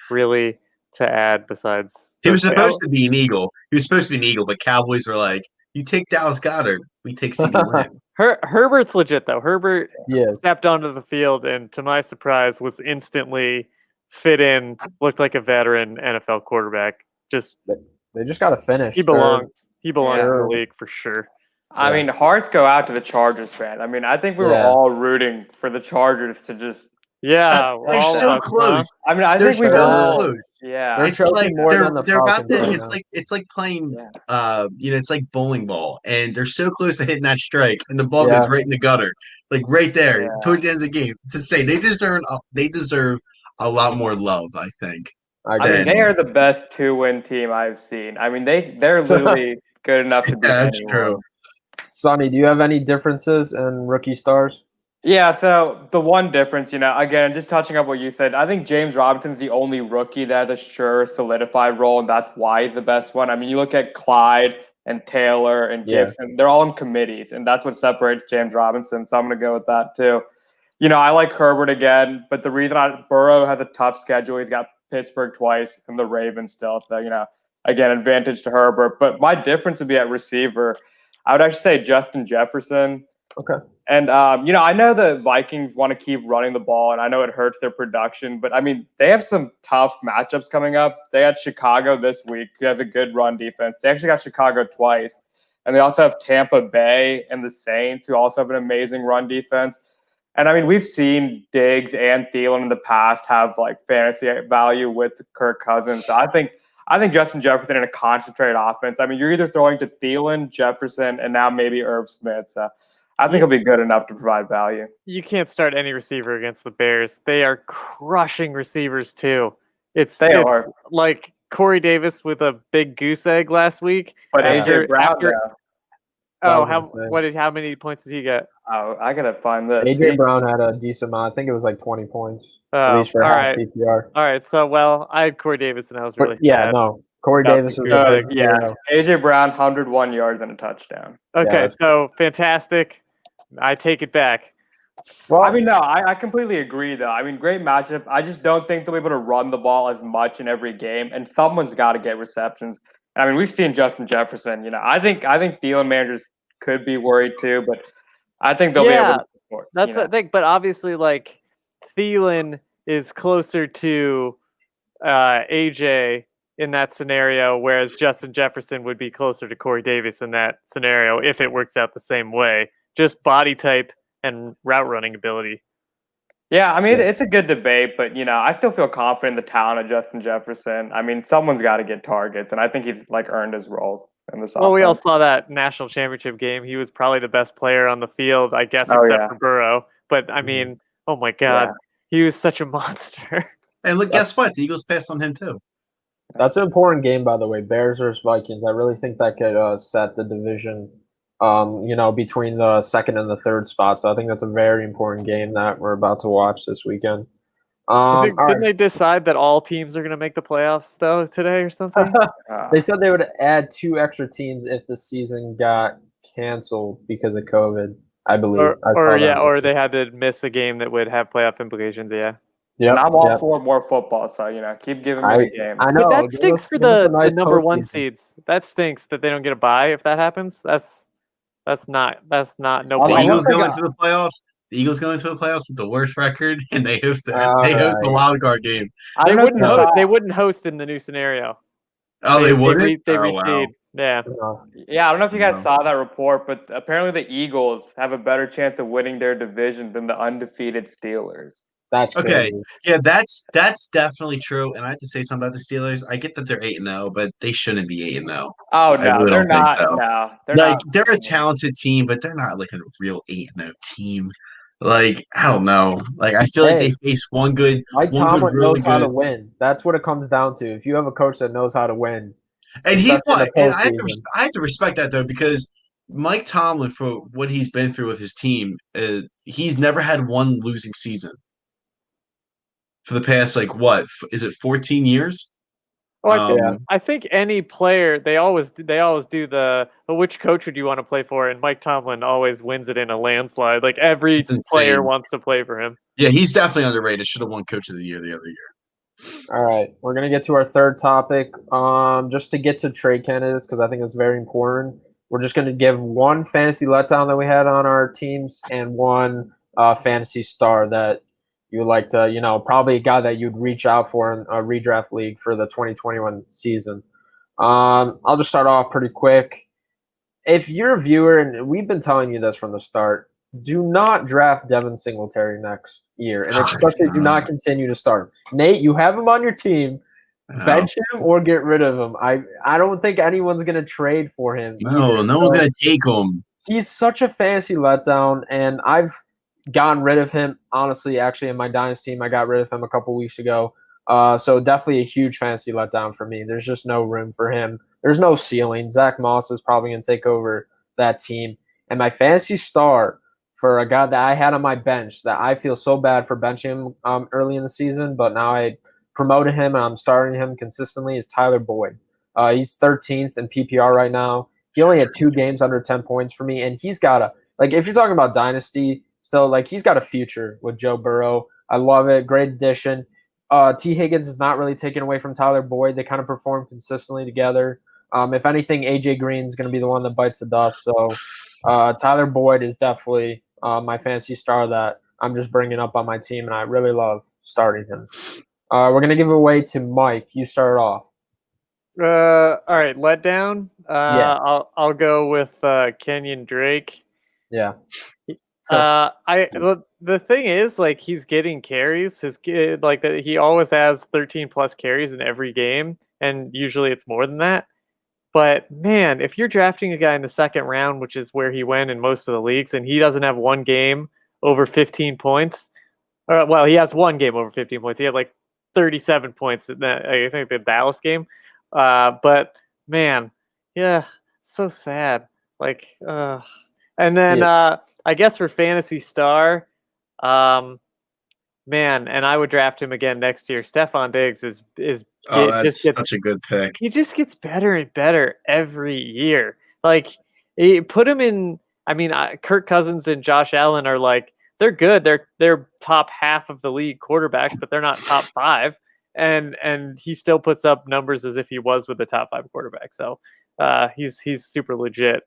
really to add besides. He was supposed to be an Eagle. But Cowboys were like, "You take Dallas Goedert, we take CeeDee Lamb." Herbert's legit though. Herbert stepped onto the field and, to my surprise, was instantly fit in. Looked like a veteran NFL quarterback. They just got to finish. He belongs. He belongs in the league for sure. I mean, hearts go out to the Chargers fan. I mean, I think we were all rooting for the Chargers to just. Yeah, they're so close. I mean, I think we've all. Close. Yeah, it's like they're about to. It's like playing. It's like bowling ball, and they're so close to hitting that strike, and the ball goes right in the gutter, like right there towards the end of the game. To say they deserve a lot more love, I think. I mean, they are the best 2-win team I've seen. I mean, they're literally good enough to beat that's anyone. true. Sonny, do you have any differences in rookie stars? Yeah, so the one difference, again, just touching up what you said, I think James Robinson's the only rookie that has a sure solidified role, and that's why he's the best one. I mean, you look at Clyde and Taylor and Gibson, they're all in committees, and that's what separates James Robinson, so I'm going to go with that too. I like Herbert again, but the reason Burrow has a tough schedule, he's got Pittsburgh twice and the Ravens still, so, again, advantage to Herbert. But my difference would be at receiver. I would actually say Justin Jefferson. Okay. And, I know the Vikings want to keep running the ball, and I know it hurts their production, but, I mean, they have some tough matchups coming up. They had Chicago this week, who has a good run defense. They actually got Chicago twice. And they also have Tampa Bay and the Saints, who also have an amazing run defense. And, I mean, we've seen Diggs and Thielen in the past have, fantasy value with Kirk Cousins. So I think Justin Jefferson in a concentrated offense. I mean, you're either throwing to Thielen, Jefferson, and now maybe Irv Smith. So I think he'll be good enough to provide value. You can't start any receiver against the Bears. They are crushing receivers too. It's like Corey Davis with a big goose egg last week. But AJ Brown. How many points did he get? Oh, I gotta find this. AJ Brown had a decent amount. I think it was like 20 points. At least for PPR. All right. So, I had Corey Davis, and I was really sad. Corey Davis is AJ Brown, 101 yards and a touchdown. Okay, so fantastic. I take it back. Well, I mean, no, I completely agree, though. I mean, great matchup. I just don't think they'll be able to run the ball as much in every game, and someone's got to get receptions. I mean, we've seen Justin Jefferson. I think Thielen managers could be worried too, but I think they'll be able to support. That's what I think. But obviously, Thielen is closer to AJ in that scenario, whereas Justin Jefferson would be closer to Corey Davis in that scenario if it works out the same way. Just body type and route running ability. Yeah, I mean, it's a good debate, but, I still feel confident in the talent of Justin Jefferson. I mean, someone's got to get targets, and I think he's, earned his role in this offense. Well, we all saw that national championship game. He was probably the best player on the field, I guess, except for Burrow. But, I mean, oh, my God, he was such a monster. And look, guess what? The Eagles passed on him, too. That's an important game, by the way, Bears versus Vikings. I really think that could set the division between the second and the third spot. So I think that's a very important game that we're about to watch this weekend. Didn't they decide that all teams are going to make the playoffs, though, today or something? They said they would add 2 extra teams if the season got canceled because of COVID, I believe. Or they had to miss a game that would have playoff implications, Yeah, and I'm all for more football, so keep giving me the games. I know. But that stinks for the number 1 seeds. That stinks that they don't get a bye if that happens. That's not no. The Eagles go into the playoffs. The Eagles go into the playoffs with the worst record, and they host the wild card game. They wouldn't host in the new scenario. Oh, they wouldn't. They reseed. Yeah. Yeah, I don't know if you guys saw that report, but apparently the Eagles have a better chance of winning their division than the undefeated Steelers. That's okay. Crazy. Yeah, that's definitely true. And I have to say something about the Steelers. I get that they're 8-0, but they shouldn't be 8-0. Oh no, they're not. So. No, they're a talented team, but they're not like a real 8-0 team. I don't know. I feel like they face one good. Mike Tomlin knows how to win. That's what it comes down to. If you have a coach that knows how to win, and he won. And I have to respect that though, because Mike Tomlin, for what he's been through with his team, he's never had one losing season. For the past, is it 14 years? I think any player, they always do the which coach would you want to play for? And Mike Tomlin always wins it in a landslide. Every player wants to play for him. Yeah, he's definitely underrated. Should have won Coach of the Year the other year. All right, we're gonna get to our third topic. Just to get to trade candidates, because I think it's very important. We're just gonna give one fantasy letdown that we had on our teams and one fantasy star that you would like to, probably a guy that you'd reach out for in a redraft league for the 2021 season. I'll just start off pretty quick. If you're a viewer, and we've been telling you this from the start, do not draft Devin Singletary next year, and especially do not continue to start him. Nate, you have him on your team. Bench him or get rid of him. I don't think anyone's going to trade for him. No one's going to take him. He's such a fantasy letdown, and I've gotten rid of him, honestly, actually, in my Dynasty team. I got rid of him a couple weeks ago. So definitely a huge fantasy letdown for me. There's just no room for him. There's no ceiling. Zach Moss is probably going to take over that team. And my fantasy star for a guy that I had on my bench that I feel so bad for benching him early in the season, but now I promoted him and I'm starting him consistently is Tyler Boyd. He's 13th in PPR right now. He only had 2 games under 10 points for me, and he's got if you're talking about dynasty, still he's got a future with Joe Burrow. I love it. Great addition. T. Higgins is not really taken away from Tyler Boyd. They kind of perform consistently together. If anything, AJ Green is going to be the one that bites the dust. So Tyler Boyd is definitely my fantasy star that I'm just bringing up on my team, and I really love starting him. We're going to give it away to Mike. You start off. All right, letdown. Yeah. I'll go with Kenyon Drake. Yeah. The thing is, he's getting carries. He always has 13 plus carries in every game, and usually it's more than that. But man, if you're drafting a guy in the second round, which is where he went in most of the leagues, and he doesn't have one game over 15 points, well, he has one game over 15 points. He had 37 points in that, I think, the Dallas game. But man, yeah, so sad. And then I guess for fantasy star, man, and I would draft him again next year. Stephon Diggs that's such a good pick. He just gets better and better every year. Put him in. I mean, Kirk Cousins and Josh Allen are they're good. They're top half of the league quarterbacks, but they're not top 5. And he still puts up numbers as if he was with the top 5 quarterback. So he's super legit.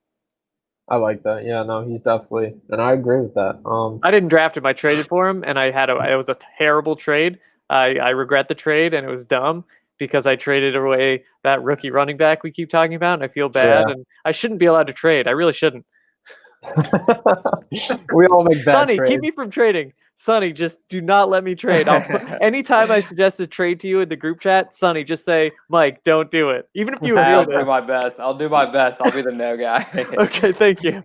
I like that. Yeah, no, he's definitely, and I agree with that. I didn't draft him. I traded for him, and it was a terrible trade. I regret the trade, and it was dumb because I traded away that rookie running back we keep talking about, and I feel bad. Yeah. And I shouldn't be allowed to trade. I really shouldn't. We all make bad Sonny, trades. keep me from trading. Sonny, just do not let me trade. Anytime I suggest a trade to you in the group chat, Sonny, just say, Mike, don't do it. Even if you I'll do my best. I'll do my best. I'll be the no guy. Okay, thank you.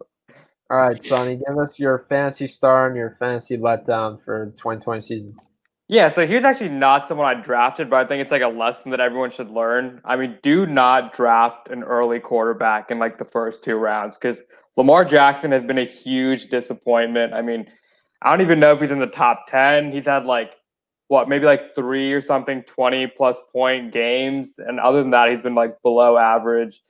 All right, Sonny, give us your fantasy star and your fantasy letdown for the 2020 season. Yeah, so here's actually not someone I drafted, but I think it's a lesson that everyone should learn. I mean, do not draft an early quarterback in the first 2 rounds because Lamar Jackson has been a huge disappointment. I mean, I don't even know if he's in the top 10. He's had maybe 3 or something 20+ point games, and other than that, he's been below average.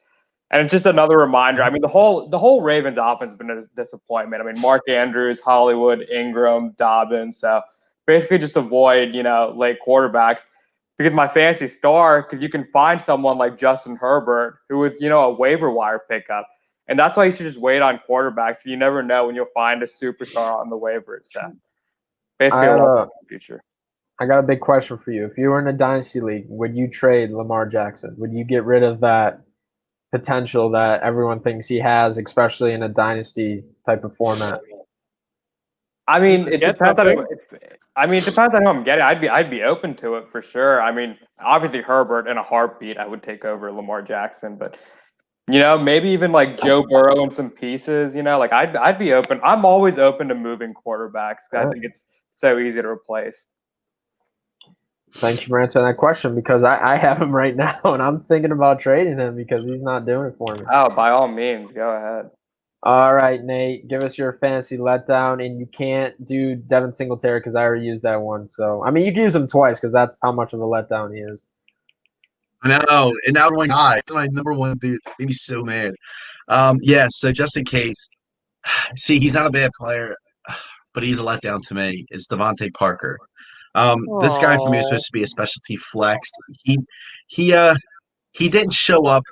And it's just another reminder. I mean, the whole Ravens offense has been a disappointment. I mean, Mark Andrews, Hollywood, Ingram, Dobbins. So basically, just avoid late quarterbacks. Because my fantasy star, because you can find someone like Justin Herbert, who was a waiver wire pickup. And that's why you should just wait on quarterbacks. You never know when you'll find a superstar on the waivers. So basically, a future. I got a big question for you. If you were in a dynasty league, would you trade Lamar Jackson? Would you get rid of that potential that everyone thinks he has, especially in a dynasty type of format? I mean, it depends on who I'm getting. I'd be open to it for sure. I mean, obviously Herbert in a heartbeat, I would take over Lamar Jackson, but maybe even Joe Burrow in some pieces. I'd be open. I'm always open to moving quarterbacks. I think it's so easy to replace. Thank you for answering that question because I have him right now and I'm thinking about trading him because he's not doing it for me. Oh, by all means, go ahead. All right, Nate, give us your fantasy letdown, and you can't do Devin Singletary because I already used that one. So, I mean, you can use him twice because that's how much of a letdown he is. I know, and now one guy, my number one dude, made me so mad. So just in case, see, he's not a bad player, but he's a letdown to me. It's Devontae Parker. This guy for me is supposed to be a specialty flex. He didn't show up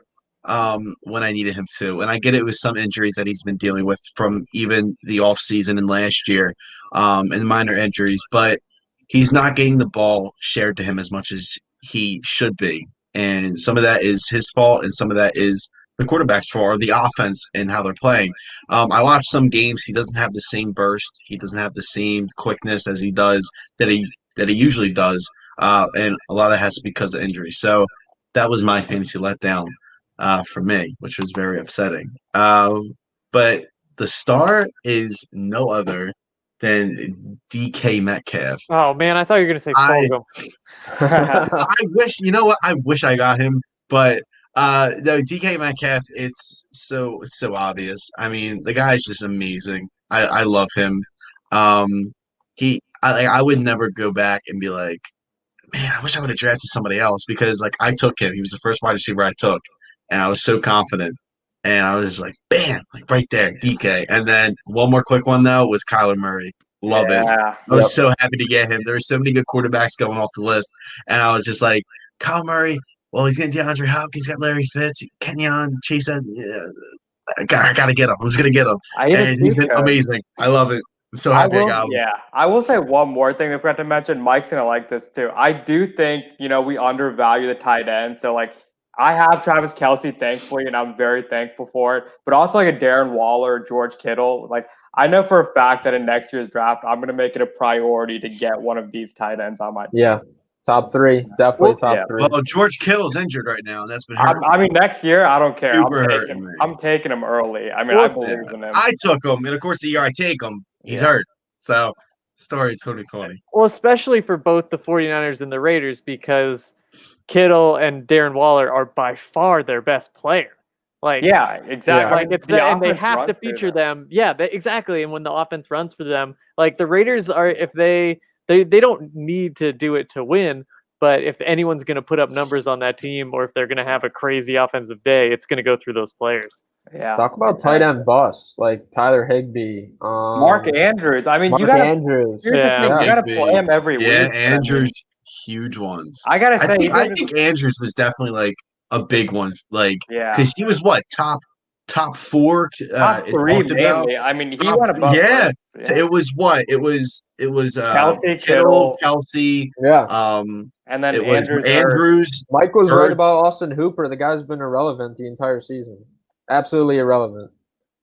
when I needed him to. And I get it with some injuries that he's been dealing with from even the offseason and last year, and minor injuries, but he's not getting the ball shared to him as much as he should be. And some of that is his fault, and some of that is the quarterback's fault or the offense and how they're playing. I watched some games. He doesn't have the same burst. He doesn't have the same quickness as he does that he usually does. And a lot of it has to be because of injury. So that was my fantasy letdown for me, which was very upsetting. But the star is no other than DK Metcalf. Oh man, I thought you were gonna say I Fulgham. I wish, you know what? I wish I got him, but no, DK Metcalf, it's so obvious. I mean, the guy's just amazing. I love him. Um, I would never go back and be like, man, I wish I would have drafted somebody else because like I took him. He was the first wide receiver I took, and I was so confident. And I was just like, bam, like right there, DK. And then one more quick one though was Kyler Murray. Love it. Yeah. I was Yep. so happy to get him. There were so many good quarterbacks going off the list, and I was just like, Kyler Murray. Well, he's getting DeAndre Hopkins, got Larry Fitz, Kenyon, Chase. Yeah, I gotta get him. I'm just gonna get him, I even and he's been think amazing. I love it. I'm so I happy I will, got him. yeah. I will say one more thing I forgot to mention. Mike's gonna like this too. I do think, we undervalue the tight end. So like I have Travis Kelsey, thankfully, and I'm very thankful for it. But also like a Darren Waller, George Kittle. Like I know for a fact that in next year's draft, I'm gonna make it a priority to get one of these tight ends on my team. Yeah, top three, definitely top Yeah. three. Well, George Kittle's injured right now, and that's been I, hurt. I mean, next year, I don't care. Super hurting me. I'm taking him early. I mean, Well, I believe in him. I took him, and of course, the year I take him, he's Yeah. hurt. So, story 2020. Well, especially for both the 49ers and the Raiders, because Kittle and Darren Waller are by far their best player. Like, Yeah, exactly. like it's The and they offense have runs to through feature them. Yeah, exactly. And when the offense runs for them, like the Raiders are, if they don't need to do it to win, but if anyone's going to put up numbers on that team, or if they're going to have a crazy offensive day, it's going to go through those players. Yeah. Talk about tight end busts like Tyler Higbee, Mark Andrews. I mean, Mark you gotta. Andrews. Here's the Yeah. thing. You gotta Higbee. play him every Yeah, week. Andrews, huge ones. I gotta say, I think Andrews was definitely like a big one, like yeah, because he was what top four. top It three talked about mainly. I mean, he top, went above. yeah. Hurts, It was what it was. It was Kelsey, Kittle, Kittle, Kelsey. Yeah, and then It was Andrews. Andrews. Mike was right Hurts. about Austin Hooper. The guy's been irrelevant the entire season. Absolutely irrelevant.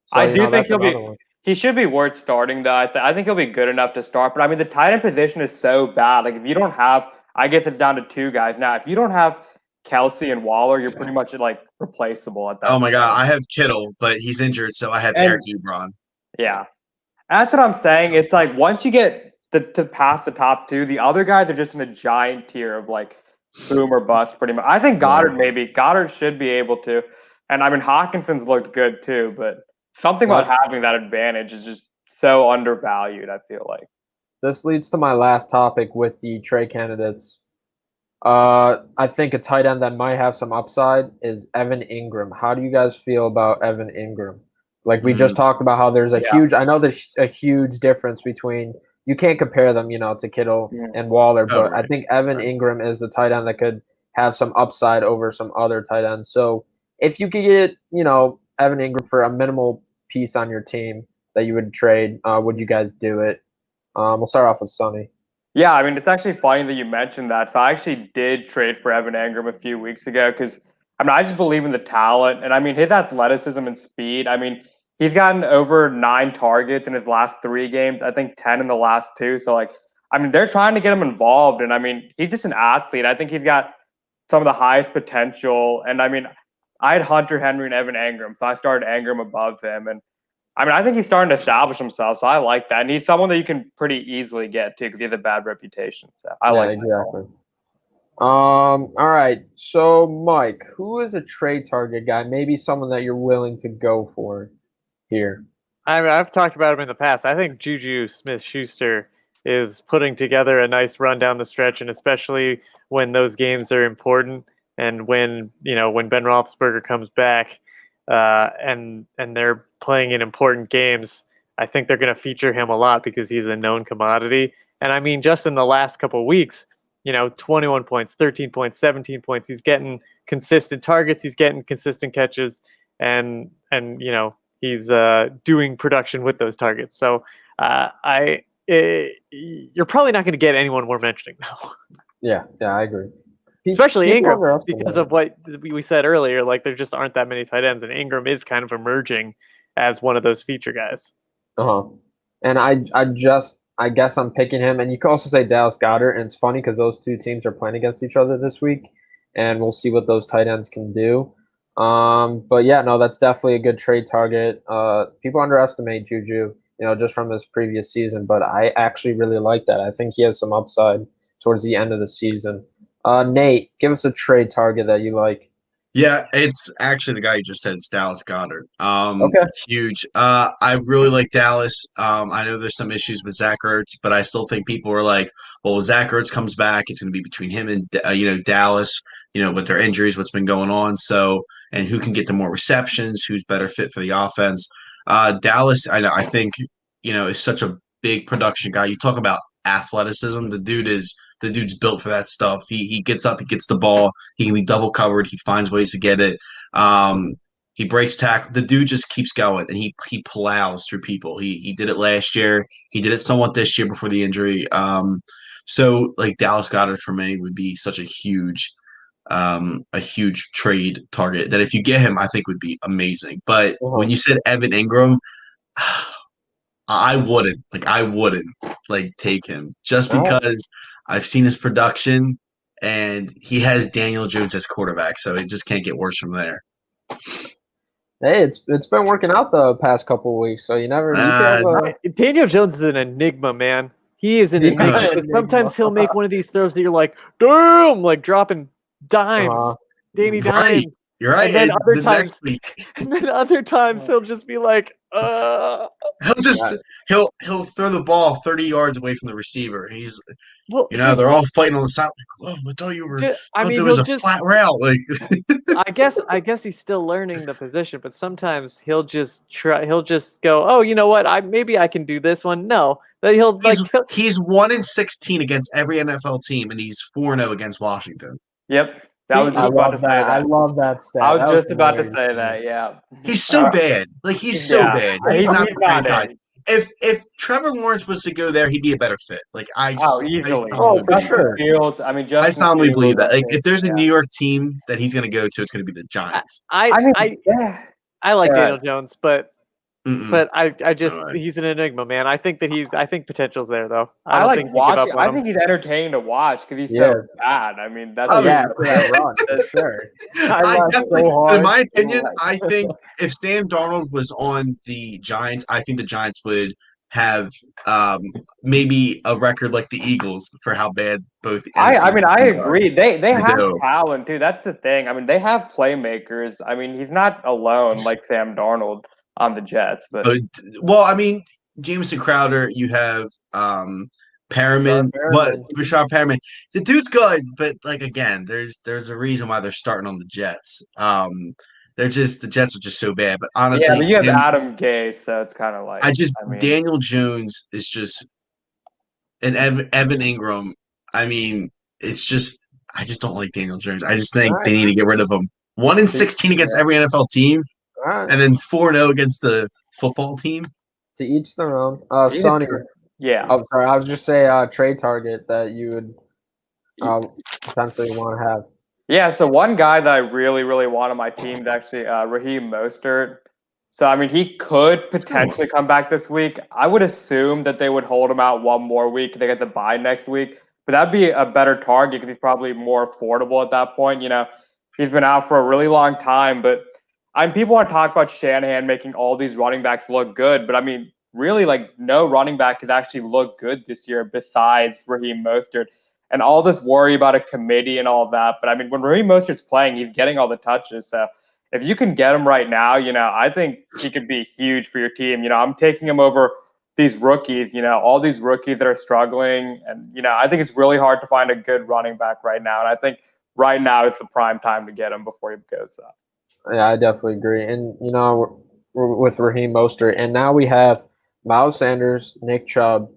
So, I do think that's he'll be. another one. He should be worth starting though. I think he'll be good enough to start. But I mean, the tight end position is so bad. Like if you don't have, I guess it's down to two guys now. If you don't have Kelsey and Waller, you're pretty much like replaceable at that. Oh my God, point. I have Kittle, but he's injured, so I have And- Eric Ebron. Yeah, that's what I'm saying. It's like once you get to past the top two, the other guys are just in a giant tier of like boom or bust, pretty much. I think Goddard should be able to, and I mean Hawkinson's looked good too, but something about having that advantage is just so undervalued. I feel like. This leads to my last topic with the trade candidates. I think a tight end that might have some upside is Evan Ingram. How do you guys feel about Evan Ingram? Like we just talked about how there's a huge, I know there's a huge difference between, you can't compare them, to Kittle and Waller, but right. I think Evan Ingram is a tight end that could have some upside over some other tight ends. So if you could get, Evan Ingram for a minimal piece on your team that you would trade, would you guys do it? We'll start off with Sonny. Yeah, I mean, it's actually funny that you mentioned that. So I actually did trade for Evan Ingram a few weeks ago because, I mean, I just believe in the talent. And I mean, his athleticism and speed. I mean, he's gotten over 9 targets in his last 3 games. I think 10 in the last 2. So, like, I mean, they're trying to get him involved. And I mean, he's just an athlete. I think he's got some of the highest potential. And I mean, I had Hunter Henry and Evan Ingram. So I started Ingram above him. And I mean, I think he's starting to establish himself, so I like that. And he's someone that you can pretty easily get too, because he has a bad reputation. So I like exactly. All right. So, Mike, who is a trade target guy? Maybe someone that you're willing to go for here. I've talked about him in the past. I think Juju Smith-Schuster is putting together a nice run down the stretch, and especially when those games are important, and when Ben Roethlisberger comes back, and they're playing in important games, I think they're going to feature him a lot because he's a known commodity. And I mean, just in the last couple of weeks, 21 points, 13 points, 17 points. He's getting consistent targets. He's getting consistent catches, and he's doing production with those targets. So you're probably not going to get anyone we're mentioning though. Yeah, I agree. Especially Ingram, because of what we said earlier. Like there just aren't that many tight ends, and Ingram is kind of emerging as one of those feature guys. And I guess I'm picking him. And you can also say Dallas Goedert. And it's funny because those two teams are playing against each other this week, and we'll see what those tight ends can do. But yeah, no, that's definitely a good trade target. People underestimate Juju. just from this previous season. But I actually really like that. I think he has some upside towards the end of the season. Nate, give us a trade target that you like. Yeah, it's actually the guy you just said. It's Dallas Goedert. Okay. Huge. I really like Dallas. I know there's some issues with Zach Ertz, but I still think people are like, well, when Zach Ertz comes back, it's going to be between him and Dallas. With their injuries, what's been going on. So, and who can get the more receptions? Who's better fit for the offense? Dallas. I think is such a big production guy. You talk about athleticism. The dude's built for that stuff. He gets up, he gets the ball. He can be double covered. He finds ways to get it. He breaks tackle. The dude just keeps going, and he plows through people. He did it last year. He did it somewhat this year before the injury. So like Dallas Goedert for me would be such a huge trade target that if you get him, I think would be amazing. But when you said Evan Ingram, I wouldn't take him just All right. because I've seen his production and he has Daniel Jones as quarterback, so it just can't get worse from there. Hey, it's been working out the past couple of weeks, so you could have Daniel Jones is an enigma, man. He is an Yeah, enigma. enigma. Sometimes he'll make one of these throws that you're like, damn, like dropping dimes, Danny dimes. Right. You're right. And then other times, next week, other times he'll just be like, he'll throw the ball 30 yards away from the receiver. He's well, they're all fighting on the side. Like, I thought you were. There was a flat route. Like, I guess he's still learning the position, but sometimes he'll just try. He'll just go, oh, you know what? Maybe I can do this one. No, that he's 1-16 against every NFL team, and he's 4-0 against Washington. Yep. I love that. I love that stat. I was just about to say that. Yeah. He's so bad. Like he's so bad. He's not bad. If Trevor Lawrence was to go there, he'd be a better fit. Like easily. For sure. Fields. I mean, I strongly believe that. Like if there's a New York team that he's going to go to, it's going to be the Giants. I like Daniel Jones, but he's an enigma, man. I think potential's there though. I like watching. I think he's entertaining to watch because he's so bad. I mean, that's run for sure. In my opinion, I think if Sam Darnold was on the Giants, I think the Giants would have maybe a record like the Eagles for how bad both. I agree. They have talent too. That's the thing. I mean, they have playmakers. I mean, he's not alone like Sam Darnold on the Jets, but I mean, Jameson Crowder, you have Perriman, but Rashad Perriman, the dude's good, but like again, there's a reason why they're starting on the Jets. The Jets are just so bad. But honestly, yeah, but you have Adam Gase, so it's kind of like Daniel Jones is just and Evan Ingram. I mean, it's just I just don't like Daniel Jones. I just think they need to get rid of him. 1-16 against every NFL team. And then 4-0 against the football team. To each their own. Sonny. Yeah. Oh, sorry. I was just say trade target that you would potentially want to have. Yeah. So one guy that I really, really want on my team is actually Raheem Mostert. So I mean, he could potentially come back this week. I would assume that they would hold him out one more week. They get the bye next week, but that'd be a better target because he's probably more affordable at that point. He's been out for a really long time, but. People want to talk about Shanahan making all these running backs look good, but I mean, really, no running back has actually looked good this year besides Raheem Mostert. And all this worry about a committee and all that. But I mean, when Raheem Mostert's playing, he's getting all the touches. So if you can get him right now, I think he could be huge for your team. I'm taking him over these rookies, all these rookies that are struggling. And, I think it's really hard to find a good running back right now. And I think right now is the prime time to get him before he goes up. Yeah, I definitely agree. And, we're with Raheem Mostert. And now we have Miles Sanders, Nick Chubb,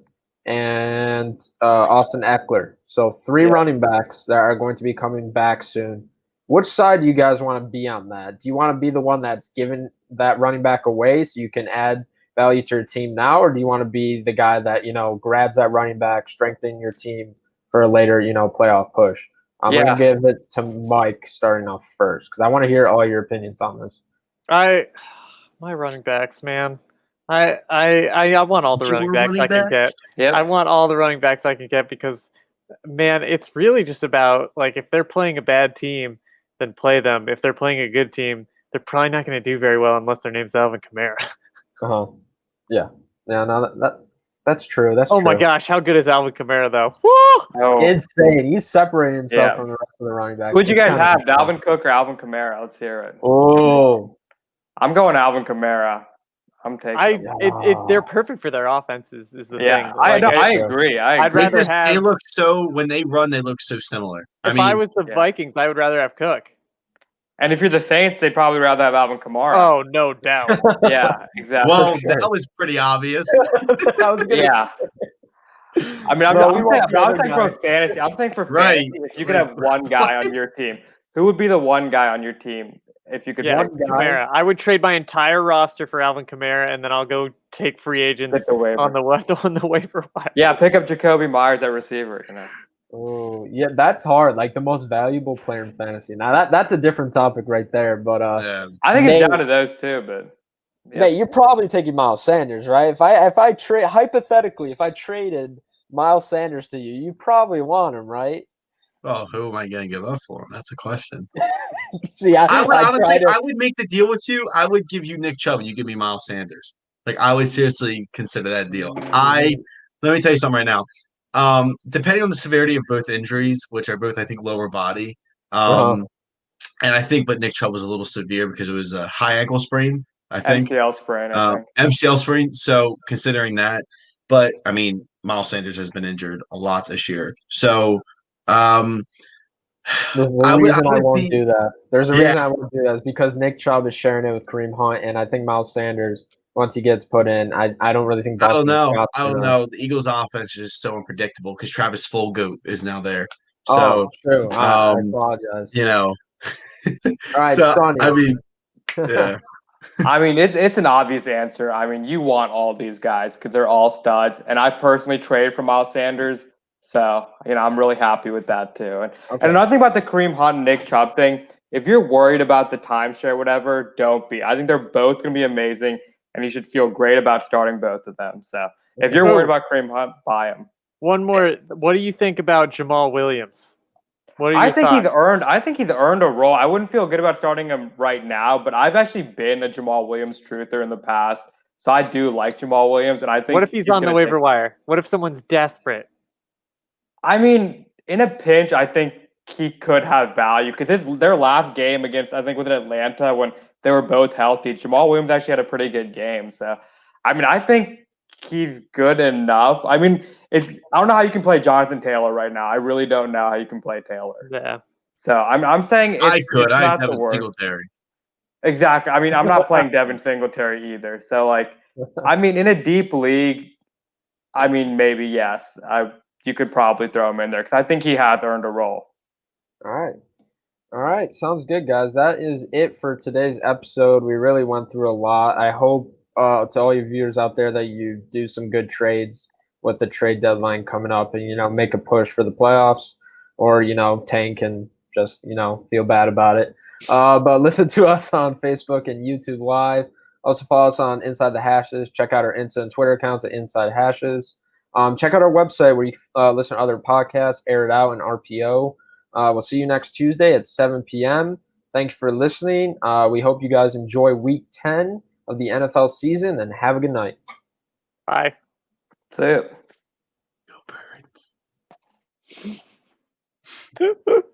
and Austin Eckler. So 3 running backs that are going to be coming back soon. Which side do you guys want to be on that? Do you want to be the one that's giving that running back away so you can add value to your team now? Or do you want to be the guy that, grabs that running back, strengthen your team for a later, playoff push? I'm going to give it to Mike starting off first because I want to hear all your opinions on this. My running backs, man. I want all the running backs I can get. Yep. I want all the running backs I can get because, man, it's really just about, if they're playing a bad team, then play them. If they're playing a good team, they're probably not going to do very well unless their name's Alvin Kamara. Yeah. Yeah, no, that's true. That's Oh true. my gosh, how good is Alvin Kamara though? Woo! Oh, Insane. He's separating himself Yeah. from the rest of the running backs. who'd you It's guys kinda have, insane. Dalvin Cook or Alvin Kamara? Let's hear it. Oh, I'm going Alvin Kamara. I'm taking him. They're perfect for their offenses is the Yeah, thing. I Like, know. I agree. I I'd agree. rather Because they have look so when they run, they look so similar. if I was the Yeah. Vikings, I would rather have Cook. And if you're the Saints, they'd probably rather have Alvin Kamara. Oh, no doubt. Yeah, exactly. well, sure. that was pretty obvious. I was gonna Yeah. I mean, No, we want the I'm other saying guy. for fantasy. I'm saying for Right. fantasy, if you could have one guy on your team, who would be the one guy on your team if you could Yeah, pick One guy. Kamara. I would trade my entire roster for Alvin Kamara, and then I'll go take free agents the waiver? on the waiver wire. Yeah, pick up Jacoby Myers at receiver. You know. Oh, yeah, that's hard. Like the most valuable player in fantasy. Now that's a different topic right there. But Yeah. I think Nate- it's down to those two, but yeah. Nate, you're probably taking Miles Sanders, right? If I trade hypothetically, if I traded Miles Sanders to you, you probably want him, right? Oh, who am I going to give up for? That's a question. See, I would honestly, tried to- I would make the deal with you. I would give you Nick Chubb. You give me Miles Sanders. Like I would seriously consider that deal. Let me tell you something right now. Depending on the severity of both injuries, which are both I think lower body, Uh-huh. and I think but Nick Chubb was a little severe because it was a high ankle sprain. I think MCL sprain. I think. MCL sprain. So considering that, but I mean Miles Sanders has been injured a lot this year. So There's a I would reason I won't be do that. There's a yeah. reason I won't do that. It's because Nick Chubb is sharing it with Kareem Hunt, and I think Miles Sanders, once he gets put in, I don't really think I don't Boston know. Scott's I don't gonna. know. The Eagles' offense is just so unpredictable because Travis Fulgoat is now there. Oh, So, true. I um, apologize. you know, All right, so Sonny. I mean, yeah, I mean, it's an obvious answer. I mean, you want all these guys because they're all studs. And I personally traded for Miles Sanders. So, I'm really happy with that too. And Okay. another thing about the Kareem Hunt and Nick Chubb thing, if you're worried about the timeshare or whatever, don't be. I think they're both going to be amazing. And you should feel great about starting both of them. So if you're worried about Kareem Hunt, buy him. One more. What do you think about Jamal Williams? What are your I think thoughts? he's earned a role. I wouldn't feel good about starting him right now, but I've actually been a Jamal Williams truther in the past. So I do like Jamal Williams, and I think What if he's on the gonna waiver wire? What if someone's desperate? I mean, in a pinch, I think he could have value because their last game against, I think, with Atlanta when they were both healthy, Jamal Williams actually had a pretty good game. So, I mean, I think he's good enough. I mean, I don't know how you can play Jonathan Taylor right now. I really don't know how you can play Taylor. Yeah. So I'm saying I it's could. I not have the a worst. Singletary. Exactly. I mean, I'm not playing Devin Singletary either. So, like, I mean, in a deep league, I mean, maybe yes. You could probably throw him in there because I think he has earned a role. All right. Sounds good, guys. That is it for today's episode. We really went through a lot. I hope to all you viewers out there that you do some good trades with the trade deadline coming up and, make a push for the playoffs or, tank and just, feel bad about it. But listen to us on Facebook and YouTube Live. Also follow us on Inside the Hashes. Check out our Insta and Twitter accounts at Inside Hashes. Check out our website where you listen to other podcasts, Air It Out, and RPO. We'll see you next Tuesday at 7 p.m. Thanks for listening. We hope you guys enjoy Week 10 of the NFL season, and have a good night. Bye. That's it. Go Birds.